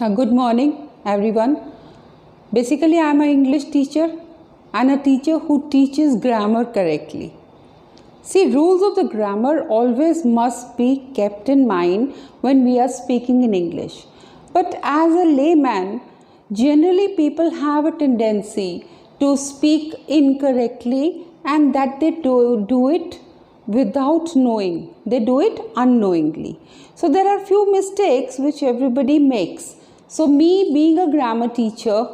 Good morning, everyone. Basically, I am an English teacher and a teacher who teaches grammar correctly. See, rules of the grammar always must be kept in mind when we are speaking in English. But as a layman, generally people have a tendency to speak incorrectly and that they do it without knowing. They do it unknowingly. So there are few mistakes which everybody makes. So me being a grammar teacher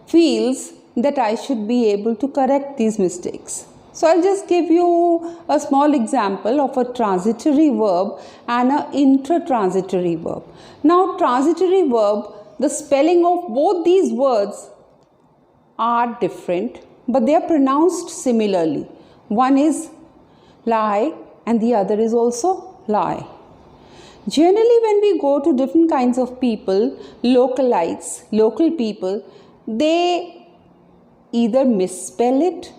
feels that I should be able to correct these mistakes. So I'll just give you a small example of a transitory verb and an intratransitory verb. Now transitory verb, the spelling of both these words are different but they are pronounced similarly. One is lie and the other is also lie. Generally, when we go to different kinds of people, local people, they either misspell it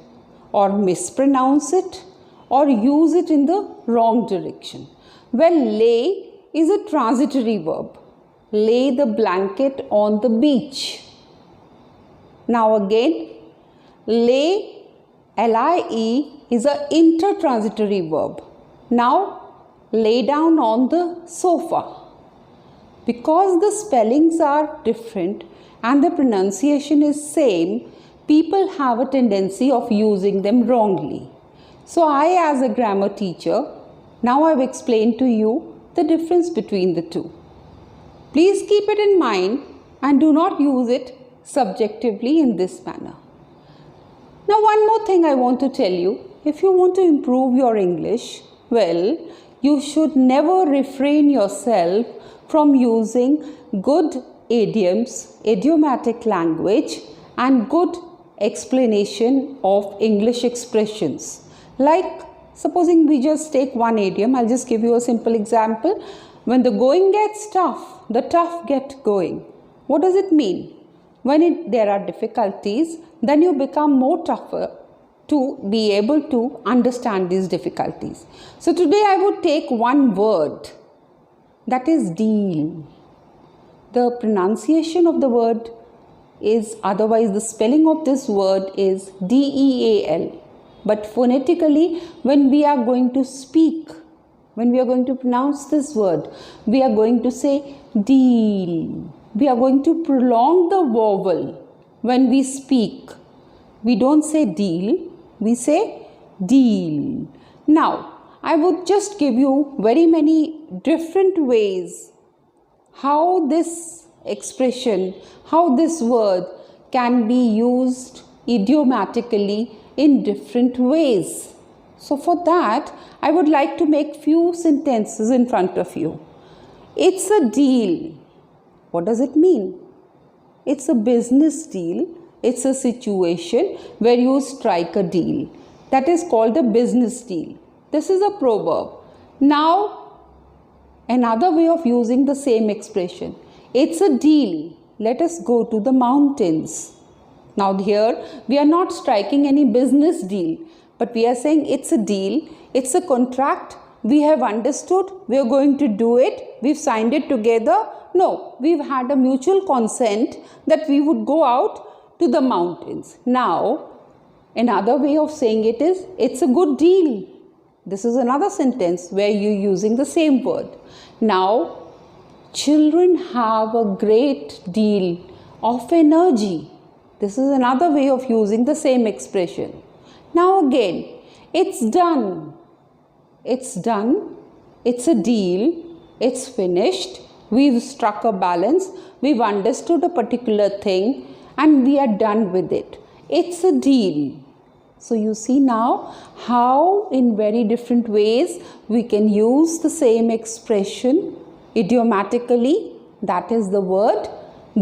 or mispronounce it or use it in the wrong direction. Well, lay is a transitory verb. Lay the blanket on the beach. Now again, lay, L-I-E, is an intratransitory verb. Now, lay down on the sofa. Because the spellings are different and the pronunciation is same, people have a tendency of using them wrongly. So I, as a grammar teacher, now I've explained to you the difference between the two. Please keep it in mind and do not use it subjectively in this manner. Now one more thing I want to tell you, if you want to improve your English, well, you should never refrain yourself from using good idioms, idiomatic language and good explanation of English expressions. Like, supposing we just take one idiom, I'll just give you a simple example. When the going gets tough, the tough get going. What does it mean? When there are difficulties, then you become more tougher to be able to understand these difficulties. So today I would take one word, that is deal. The pronunciation of the word is, otherwise the spelling of this word is D-E-A-L. But phonetically, when we are going to speak, when we are going to pronounce this word, we are going to say deal. We are going to prolong the vowel when we speak. We don't say deal, we say deal. Now, I would just give you very many different ways how this expression, how this word can be used idiomatically in different ways. So for that, I would like to make few sentences in front of you. It's a deal. What does it mean? It's a business deal. It's a situation where you strike a deal. That is called a business deal. This is a proverb. Now, another way of using the same expression. It's a deal. Let us go to the mountains. Now here, we are not striking any business deal, but we are saying it's a deal. It's a contract. We have understood. We are going to do it. We've signed it together. No, we've had a mutual consent that we would go out to the mountains. Now, another way of saying it is, it's a good deal. This is another sentence where you're using the same word. Now, children have a great deal of energy. This is another way of using the same expression. Now again, it's done. It's done. It's a deal. It's finished. We've struck a balance. We've understood a particular thing and we are done with it. It's a deal. So you see now how in very different ways we can use the same expression idiomatically, that is the word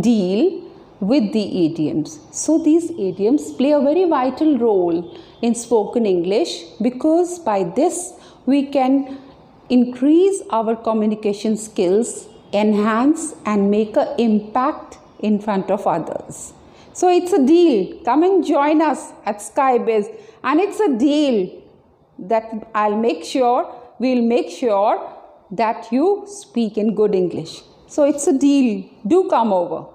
deal, with the idioms. So these idioms play a very vital role in spoken English because by this we can increase our communication skills, enhance and make an impact in front of others. So it's a deal. Come and join us at Skybiz, and it's a deal that we'll make sure that you speak in good English. So it's a deal. Do come over.